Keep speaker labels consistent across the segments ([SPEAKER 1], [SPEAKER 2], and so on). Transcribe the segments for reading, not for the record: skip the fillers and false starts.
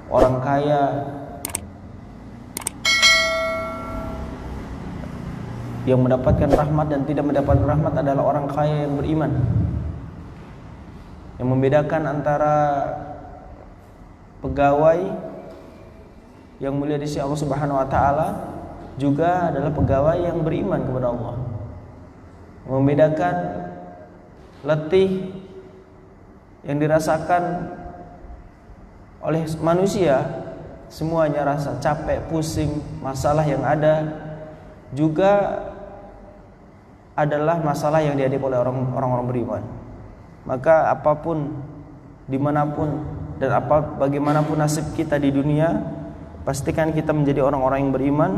[SPEAKER 1] orang kaya, yang mendapatkan rahmat dan tidak mendapatkan rahmat adalah orang kaya yang beriman. Yang membedakan antara pegawai yang mulia di sisi Allah Subhanahu wa taala juga adalah pegawai yang beriman kepada Allah. Membedakan letih yang dirasakan oleh manusia, semuanya rasa capek, pusing, masalah yang ada juga adalah masalah yang dihadapi oleh orang-orang beriman. Maka apapun, dimanapun dan bagaimanapun nasib kita di dunia, pastikan kita menjadi orang-orang yang beriman,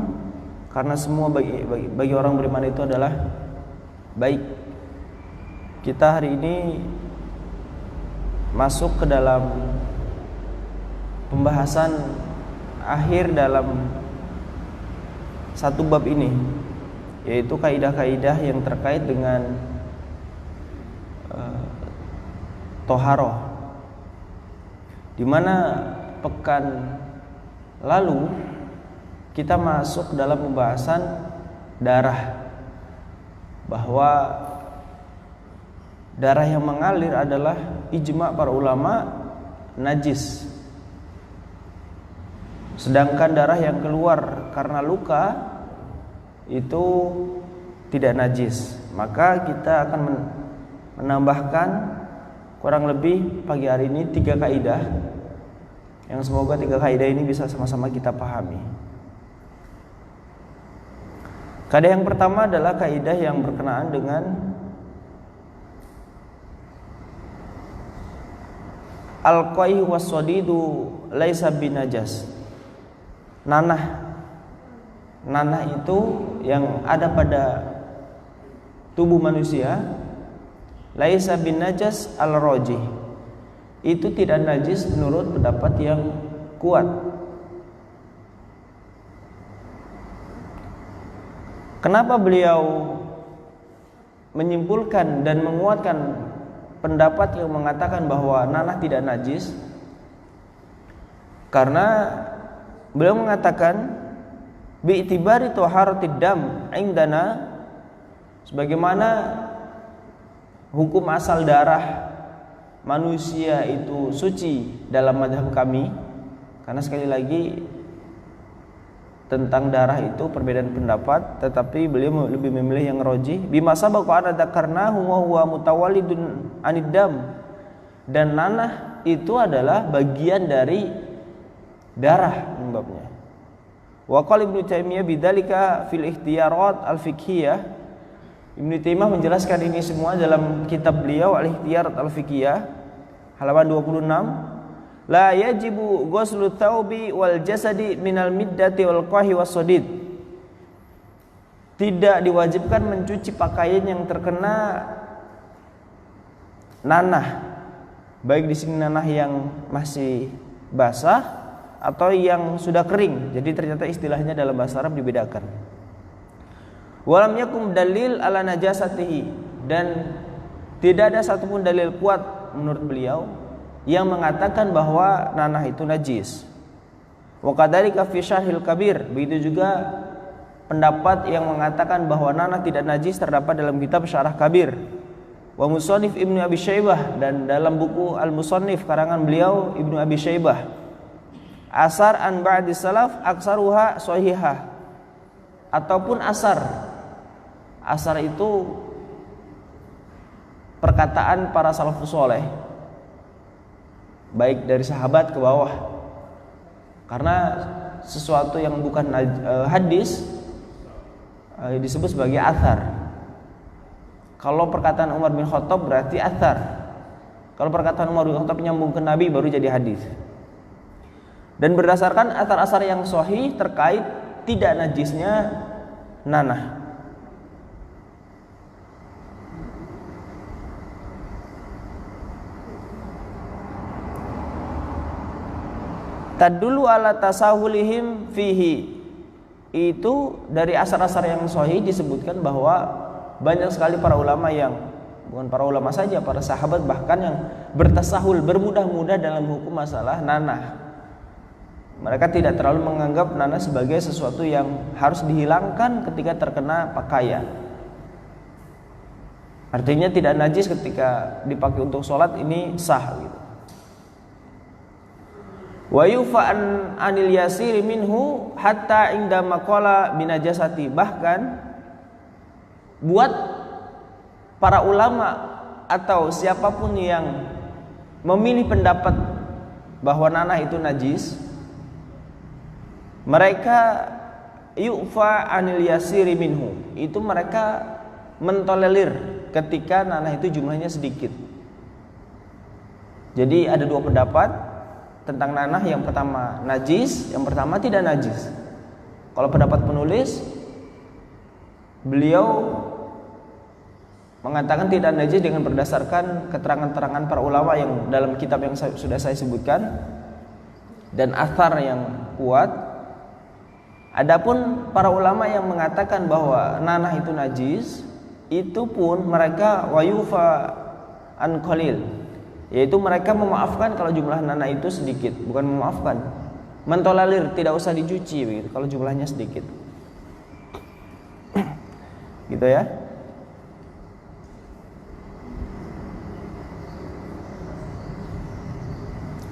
[SPEAKER 1] karena semua bagi orang beriman itu adalah baik. Kita hari ini masuk ke dalam pembahasan akhir dalam satu bab ini, yaitu kaidah-kaidah yang terkait dengan toharoh, di mana pekan lalu kita masuk dalam pembahasan darah, bahwa darah yang mengalir adalah ijma' para ulama najis, sedangkan darah yang keluar karena luka itu tidak najis. Maka kita akan menambahkan kurang lebih pagi hari ini 3 kaidah, yang semoga 3 kaidah ini bisa sama-sama kita pahami. Kaidah yang pertama adalah kaidah yang berkenaan dengan al-qaih was-sadidu laisa binajas. Nanah itu yang ada pada tubuh manusia, laisa binajas al-rajih, itu tidak najis menurut pendapat yang kuat. Kenapa beliau menyimpulkan dan menguatkan pendapat yang mengatakan bahwa nanah tidak najis? Karena beliau mengatakan bi'tibari taharatid dam indana, sebagaimana hukum asal darah manusia itu suci dalam mazhab kami. Karena sekali lagi tentang darah itu perbedaan pendapat, tetapi beliau lebih memilih yang rajih. Bima sabaqa an dzakarnahu wa huwa mutawallidun anid dam, dan nanah itu adalah bagian dari darah penyebabnya. Wa qala Ibnu Taimiyah bidzalika fil ikhtiyarat al-fiqhiyah. Ibnu Taimiyah menjelaskan ini semua dalam kitab beliau Al-Ikhtiyarat al-Fiqhiyah halaman 26. La yajibu ghuslu thawbi wal jasadi minal middati wal qahi was-sadid. Tidak diwajibkan mencuci pakaian yang terkena nanah, baik di sini nanah yang masih basah atau yang sudah kering. Jadi ternyata istilahnya dalam bahasa Arab dibedakan. Walam yakum dalil ala najasatihi, dan tidak ada satupun dalil kuat menurut beliau yang mengatakan bahwa nanah itu najis. Wa kadzalika fi Syarhil Kabir, begitu juga pendapat yang mengatakan bahwa nanah tidak najis terdapat dalam kitab Syarah Kabir. Wa Musannif Ibnu Abi Syaibah, dan dalam buku Al-Musannif karangan beliau Ibnu Abi Syaibah. Asar an ba'di salaf aksaruha sahihah, ataupun asar. Asar itu perkataan para salafus saleh, baik dari sahabat ke bawah. Karena sesuatu yang bukan hadis disebut sebagai athar. Kalau perkataan Umar bin Khattab berarti athar. Kalau perkataan Umar bin Khattab nyambung ke Nabi baru jadi hadis. Dan berdasarkan athar-athar yang sahih terkait tidak najisnya nanah. Tadullu ala tasahulihim fihi, itu dari asar-asar yang sahih disebutkan bahwa banyak sekali para ulama yang, bukan para ulama saja, para sahabat bahkan yang bertasahul, bermudah-mudah dalam hukum masalah nanah. Mereka tidak terlalu menganggap nanah sebagai sesuatu yang harus dihilangkan ketika terkena pakaian. Artinya tidak najis ketika dipakai untuk sholat, ini sah gitu. Wa yufa'an anil yasiri minhu hatta inda maqala binajasati. Bahkan buat para ulama atau siapapun yang memilih pendapat bahwa nanah itu najis, mereka yu'fa anil yasiri minhu, itu mereka mentolerir ketika nanah itu jumlahnya sedikit. Jadi ada dua pendapat tentang nanah. Yang pertama najis, yang pertama tidak najis. Kalau pendapat penulis, beliau mengatakan tidak najis dengan berdasarkan keterangan-keterangan para ulama yang dalam kitab yang sudah saya sebutkan dan athar yang kuat. Adapun para ulama yang mengatakan bahwa nanah itu najis, itu pun mereka wayufa an qalil, yaitu mereka memaafkan kalau jumlah nanah itu sedikit. Bukan memaafkan, mentolerir, tidak usah dicuci begitu kalau jumlahnya sedikit. Gitu ya.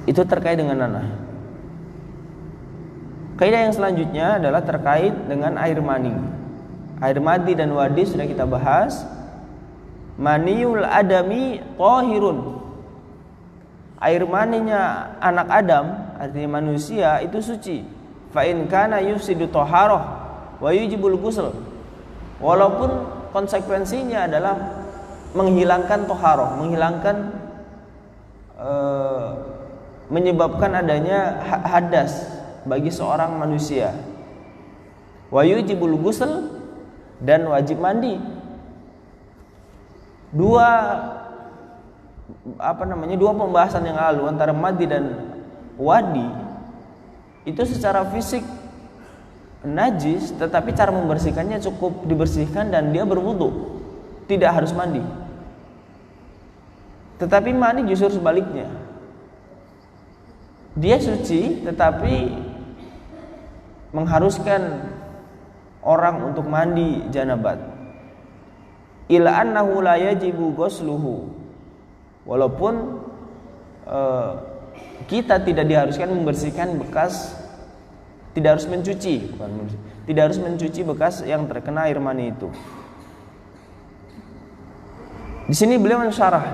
[SPEAKER 1] Itu terkait dengan nanah. Kaidah yang selanjutnya adalah terkait dengan air mani. Air mani dan wadi sudah kita bahas. Maniul adami tahirun. Air maninya anak Adam, artinya manusia, itu suci. Fa in kana yufsidu taharah wa yujibul ghusl. Walaupun konsekuensinya adalah menghilangkan taharah, menghilangkan menyebabkan adanya hadas bagi seorang manusia. Wa yujibul ghusl, dan wajib mandi. Dua pembahasan yang lalu antara mandi dan wadi itu secara fisik najis, tetapi cara membersihkannya cukup dibersihkan dan dia berwudu, tidak harus mandi. Tetapi mandi justru sebaliknya, dia suci tetapi mengharuskan orang untuk mandi janabat. Ila annahu la yajibu ghusluhu. Walaupun kita tidak diharuskan membersihkan bekas, tidak harus mencuci, tidak harus mencuci bekas yang terkena air mani itu. Di sini beliau mensyarah,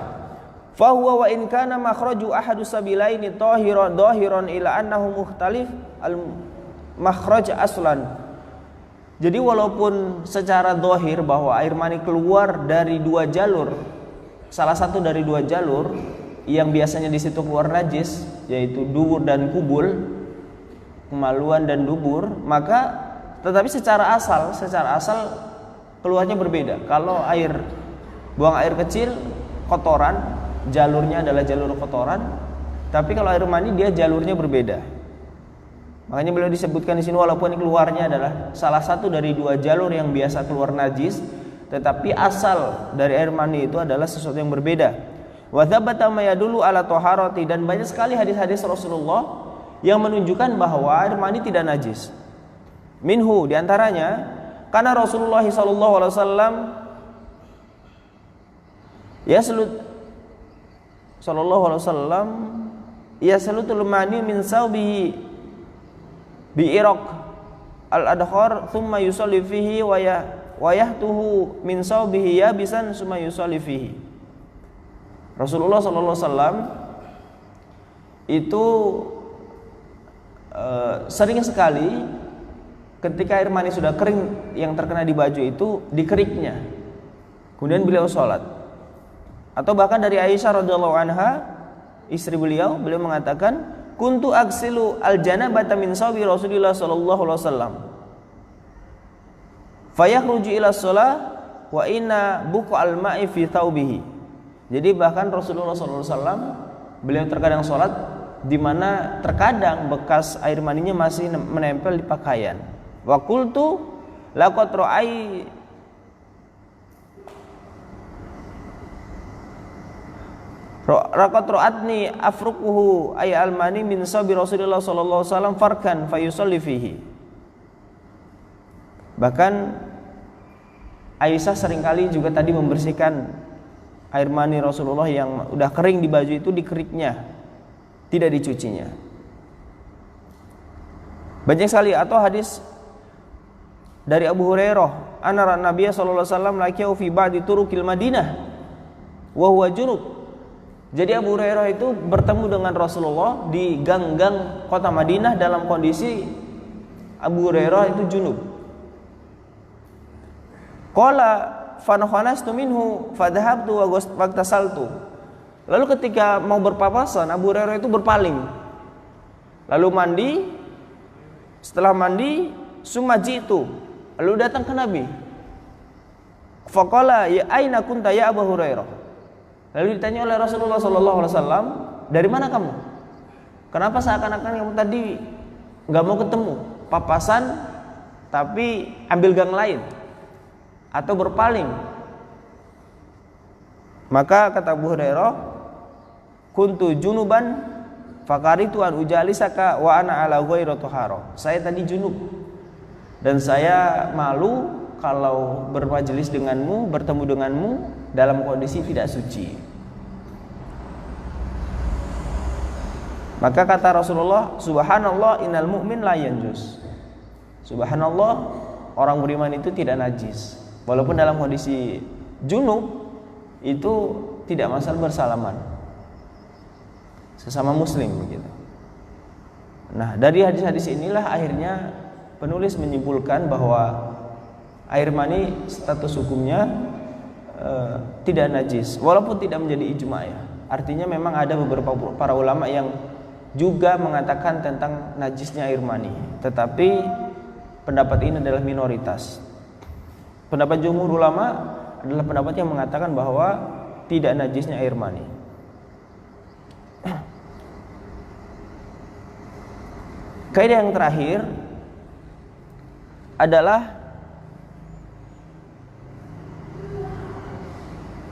[SPEAKER 1] fa huwa wa in kana makhraju ahadu sabilaini dhahiran ila annahu mukhtalif al makhraj aslan. Jadi walaupun secara dhahir bahwa air mani keluar dari dua jalur, salah satu dari dua jalur yang biasanya di situ keluar najis, yaitu dubur dan kubul, kemaluan dan dubur, maka tetapi secara asal keluarnya berbeda. Kalau buang air kecil kotoran, jalurnya adalah jalur kotoran, tapi kalau air mani dia jalurnya berbeda. Makanya beliau disebutkan di sini walaupun keluarnya adalah salah satu dari dua jalur yang biasa keluar najis, tetapi asal dari air mani itu adalah sesuatu yang berbeda. Wa tsabata ma yadullu ala taharati, dan banyak sekali hadis-hadis Rasulullah yang menunjukkan bahwa air mani tidak najis. Minhu, diantaranya karena Rasulullah sallallahu alaihi wasallam yaslutul mani min saubihi bi iraq al-adkhar thumma yusalli fihi wa yahtuhu min saubihi yabisan thumma yusalli fihi. Rasulullah sallallahu alaihi wasallam itu sering sekali ketika air mani sudah kering yang terkena di baju itu dikeriknya, kemudian beliau sholat. Atau bahkan dari Aisyah radhiyallahu anha, istri beliau mengatakan, kuntu aghsilu al-janabata min sawbi Rasulillah sallallahu alaihi wasallam fayakhruju ila shalah wa inna buqa'al ma'i fi thawbihi. Jadi bahkan Rasulullah sallallahu alaihi wasallam beliau terkadang sholat di mana terkadang bekas air maninya masih menempel di pakaian. Wa qultu laqad Raqat ra'atni afruquhu ay almani min sabi Rasulullah sallallahu alaihi wasallam farkan fayusalli fihi. Bahkan Aisyah seringkali juga tadi membersihkan air mani Rasulullah yang udah kering di baju itu, dikeriknya, tidak dicucinya. Banyak sekali. Atau hadis dari Abu Hurairah, anna Nabiya sallallahu alaihi wasallam laqiyahu fi ba'di turuqil Madinah wa huwa junub. Jadi Abu Hurairah itu bertemu dengan Rasulullah di gang-gang kota Madinah dalam kondisi Abu Hurairah itu junub. Qala fanakhanastu minhu fadhahabtu wa waqtasaltu. Lalu ketika mau berpapasan, Abu Hurairah itu berpaling. Lalu mandi. Setelah mandi, summa jitu. Lalu datang ke Nabi. Faqala ya aina kunta ya Abu Hurairah. Lalu ditanya oleh Rasulullah sallallahu alaihi wasallam, dari mana kamu? Kenapa seakan-akan kamu tadi enggak mau ketemu? Papasan tapi ambil gang lain atau berpaling. Maka kata Abu Hurairah, kuntu junuban fakaritu an ujalisaka wa ana ala ghairi tahara. Saya tadi junub dan saya malu kalau bermajelis denganmu, bertemu denganmu dalam kondisi tidak suci. Maka kata Rasulullah, subhanallah innal mu'min la yanjus. Subhanallah, orang beriman itu tidak najis. Walaupun dalam kondisi junub itu tidak masalah bersalaman sesama muslim begitu. Nah, dari hadis-hadis inilah akhirnya penulis menyimpulkan bahwa air mani status hukumnya tidak najis, walaupun tidak menjadi ijma ya. Artinya memang ada beberapa para ulama yang juga mengatakan tentang najisnya air mani, tetapi pendapat ini adalah minoritas. Pendapat jumhur ulama adalah pendapat yang mengatakan bahwa tidak najisnya air mani. Kaidah yang terakhir adalah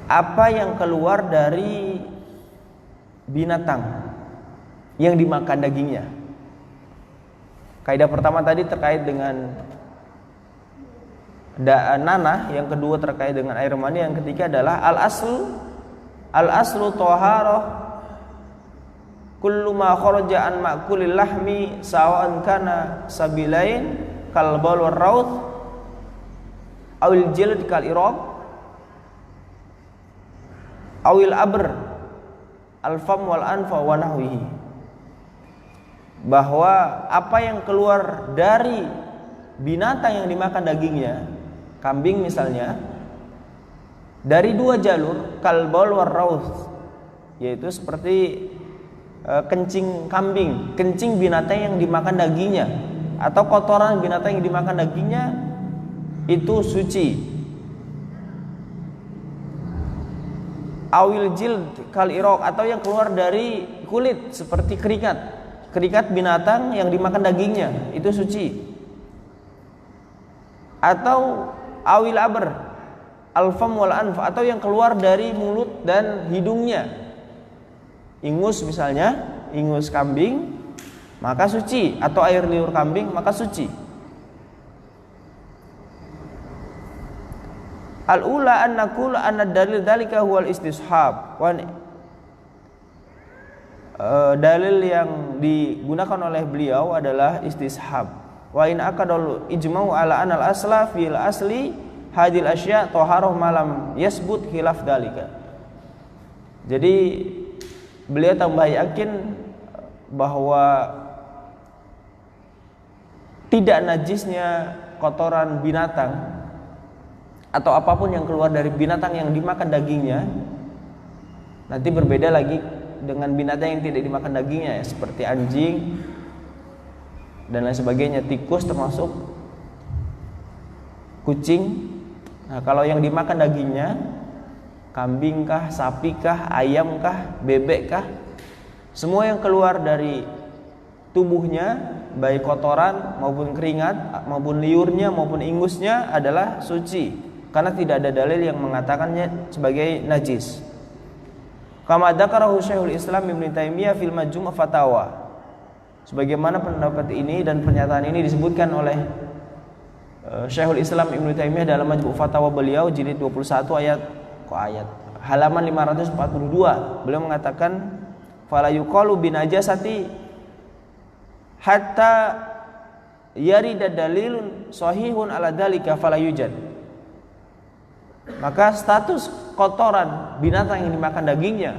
[SPEAKER 1] apa yang keluar dari binatang yang dimakan dagingnya. Kaidah pertama tadi terkait dengan nanah, yang kedua terkait dengan air mani, yang ketiga adalah al-aslu thaharah kullu ma kharaja an ma'kulil lahmi sawa'an kana sabilain kal bawl war raud awil jild kal iraq awil abr al fam wal anfa wa nahwihi. Bahwa apa yang keluar dari binatang yang dimakan dagingnya, kambing misalnya, dari dua jalur, kalbal war raus, yaitu seperti kencing kambing, kencing binatang yang dimakan dagingnya, atau kotoran binatang yang dimakan dagingnya, itu suci. Awil jild kal iraq, atau yang keluar dari kulit seperti kerikat binatang yang dimakan dagingnya, itu suci. Atau awil abr al-fam wal anf, atau yang keluar dari mulut dan hidungnya, ingus misalnya, ingus kambing maka suci, atau air liur kambing maka suci. Al-ula an naqul anna dalil dalika huwal istishab. Dalil yang digunakan oleh beliau adalah istishab. Wa in akadul ijma'u ala anal asla fil asli hadil asya taharah malam yasbut khilaf dalika. Jadi beliau tambah yakin bahwa tidak najisnya kotoran binatang atau apapun yang keluar dari binatang yang dimakan dagingnya. Nanti berbeda lagi dengan binatang yang tidak dimakan dagingnya ya, seperti anjing dan lain sebagainya, tikus termasuk, kucing. Nah, kalau yang dimakan dagingnya, kambing kah, sapi kah, ayam kah, bebek kah, semua yang keluar dari tubuhnya, baik kotoran maupun keringat, maupun liurnya, maupun ingusnya adalah suci, karena tidak ada dalil yang mengatakannya sebagai najis. Kama dzakarahu Syekhul Islam Ibnu Taimiyah fil Majmu' Fatawa. Sebagaimana pendapat ini dan pernyataan ini disebutkan oleh Syekhul Islam Ibnu Taimiyah dalam Majmu' Fatawa beliau jilid 21 halaman 542. Beliau mengatakan fala yuqalu binajasati hatta yarida dalilun sahihun ala dzalika fala yujad. Maka status kotoran binatang yang dimakan dagingnya,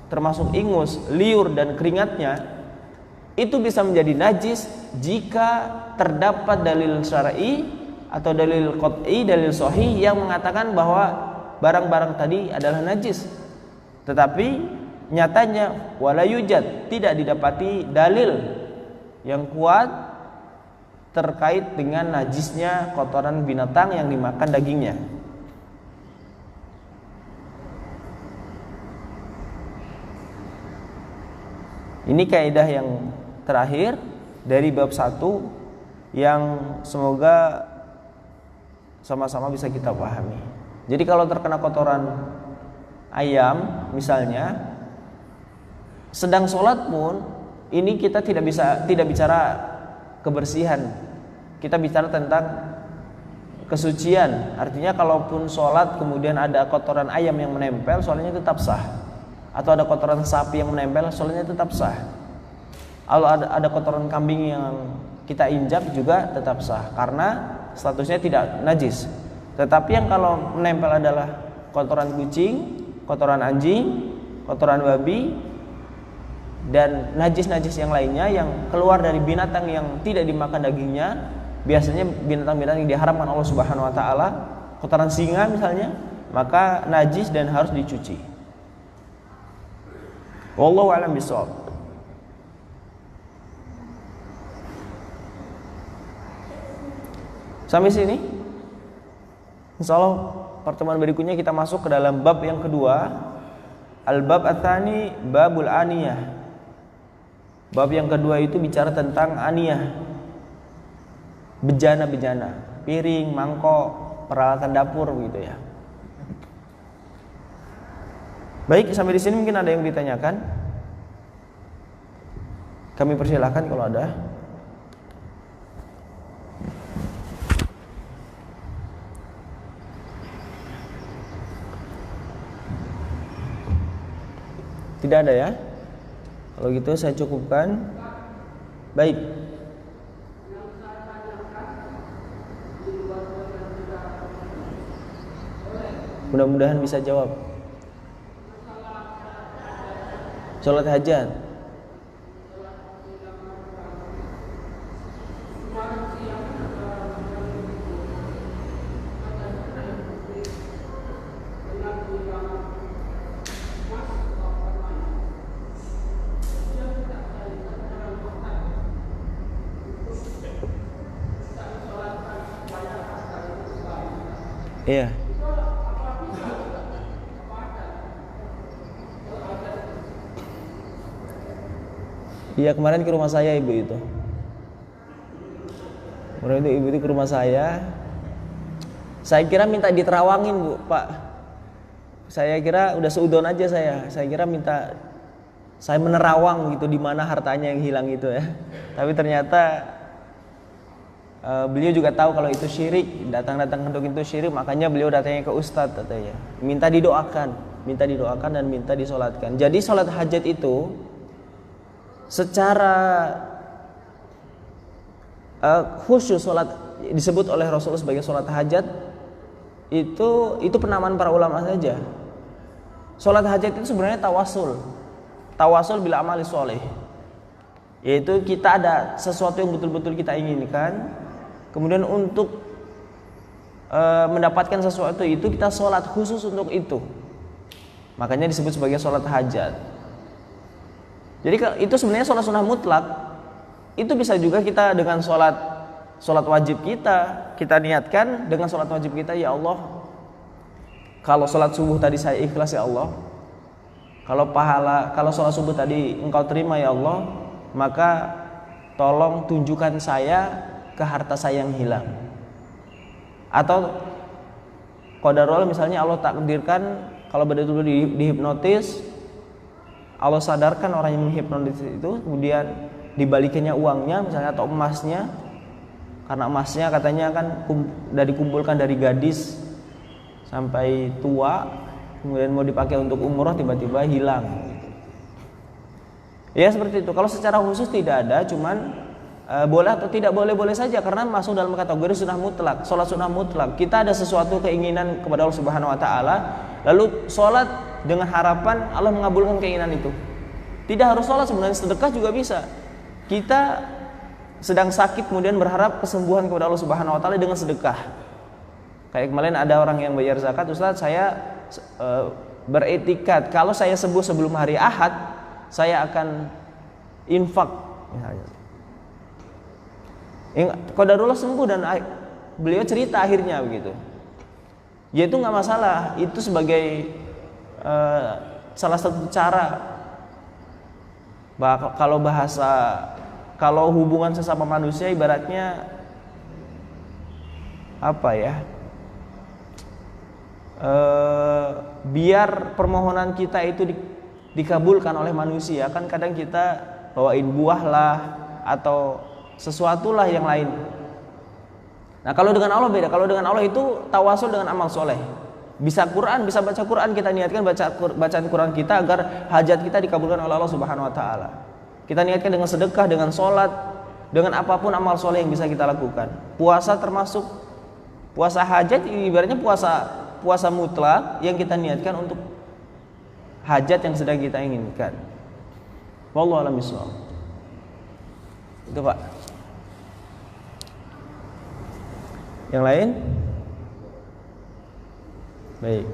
[SPEAKER 1] termasuk ingus, liur dan keringatnya, itu bisa menjadi najis jika terdapat dalil syar'i atau dalil qat'i, dalil sahih yang mengatakan bahwa barang-barang tadi adalah najis. Tetapi nyatanya wala yujad, tidak didapati dalil yang kuat terkait dengan najisnya kotoran binatang yang dimakan dagingnya. Ini kaidah yang terakhir dari bab 1 yang semoga sama-sama bisa kita pahami. Jadi kalau terkena kotoran ayam misalnya, sedang sholat pun ini kita tidak bicara kebersihan. Kita bicara tentang kesucian. Artinya kalaupun sholat kemudian ada kotoran ayam yang menempel, sholatnya tetap sah. Atau ada kotoran sapi yang menempel, sholatnya tetap sah. Kalau ada kotoran kambing yang kita injak juga tetap sah karena statusnya tidak najis. Tetapi yang kalau menempel adalah kotoran kucing, kotoran anjing, kotoran babi, dan najis-najis yang lainnya yang keluar dari binatang yang tidak dimakan dagingnya, biasanya binatang-binatang yang diharamkan Allah Subhanahu wa taala, kotoran singa misalnya, maka najis dan harus dicuci. Wallahu a'lam bishawab. Sampai sini, insyaallah pertemuan berikutnya kita masuk ke dalam bab yang kedua, al-bab ats-tsani babul aniyah. Bab yang kedua itu bicara tentang aniyah, bejana-bejana, piring, mangkok, peralatan dapur begitu ya. Baik, sampai di sini mungkin ada yang ditanyakan. Kami persilahkan kalau ada. Tidak ada ya? Kalau gitu saya cukupkan. Baik. Mudah-mudahan bisa jawab. Sholat hajat. Iya. Iya, kemarin ke rumah saya ibu itu. Kemarin itu ibu itu ke rumah saya. Saya kira minta diterawangin bu, Pak. Saya kira udah seudon aja saya. Saya kira minta saya menerawang gitu di mana hartanya yang hilang itu ya. Tapi ternyata beliau juga tahu kalau itu syirik, datang untuk itu syirik, makanya beliau datangnya ke ustadz katanya. Minta didoakan dan minta disolatkan. Jadi sholat hajat itu secara khusyuk sholat disebut oleh Rasulullah sebagai sholat hajat itu penamaan para ulama saja. Sholat hajat itu sebenarnya tawasul bila amali soleh, yaitu kita ada sesuatu yang betul-betul kita inginkan, kemudian untuk mendapatkan sesuatu itu kita sholat khusus untuk itu, makanya disebut sebagai sholat hajat. Jadi itu sebenarnya sholat sunnah mutlak. Itu bisa juga kita dengan sholat wajib kita niatkan dengan sholat wajib kita, ya Allah, kalau sholat subuh tadi saya ikhlas ya Allah, kalau sholat subuh tadi engkau terima ya Allah, maka tolong tunjukkan saya ke harta saya yang hilang. Atau qadarullah misalnya Allah takdirkan kalau betul-betul dihipnotis Allah sadarkan orang yang menghipnotis itu, kemudian dibalikinnya uangnya misalnya atau emasnya, karena emasnya katanya kan dari dikumpulkan dari gadis sampai tua, kemudian mau dipakai untuk umroh tiba-tiba hilang. Ya seperti itu. Kalau secara khusus tidak ada, cuman boleh atau tidak boleh saja karena masuk dalam kategori sunnah mutlak, sholat sunnah mutlak. Kita ada sesuatu keinginan kepada Allah Subhanahu Wa Taala, lalu sholat dengan harapan Allah mengabulkan keinginan itu. Tidak harus sholat, sebenarnya sedekah juga bisa. Kita sedang sakit kemudian berharap kesembuhan kepada Allah Subhanahu Wa Taala dengan sedekah. Kayak kemarin ada orang yang bayar zakat, Ustaz saya beretikat kalau saya sembuh sebelum hari Ahad saya akan infak misalnya. Qadarullah sembuh dan beliau cerita akhirnya begitu. Ya itu nggak masalah, itu sebagai salah satu cara. Kalau hubungan sesama manusia ibaratnya apa ya? Biar permohonan kita itu dikabulkan oleh manusia, kan kadang kita bawain buah lah atau sesuatu lah yang lain. Nah kalau dengan Allah beda. Kalau dengan Allah itu tawasul dengan amal soleh. Bisa Quran, bisa baca Quran, kita niatkan bacaan Quran kita agar hajat kita dikabulkan oleh Allah Subhanahu Wa Taala. Kita niatkan dengan sedekah, dengan sholat, dengan apapun amal soleh yang bisa kita lakukan. Puasa termasuk puasa hajat, ibaratnya puasa mutlak yang kita niatkan untuk hajat yang sedang kita inginkan. Wallahu a'lam bishawab. Itu Pak. Yang lain? Baik.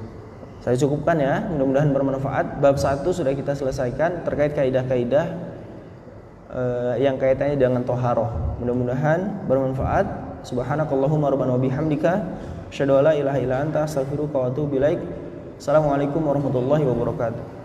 [SPEAKER 1] Saya cukupkan ya, mudah-mudahan bermanfaat. Bab 1 sudah kita selesaikan terkait kaidah-kaidah yang kaitannya dengan thaharah. Mudah-mudahan bermanfaat. Subhanakallahumma rabbana wa bihamdika asyhadu an la ilaha illa anta astaghfiruka wa atubu ilaik. Assalamualaikum warahmatullahi wabarakatuh.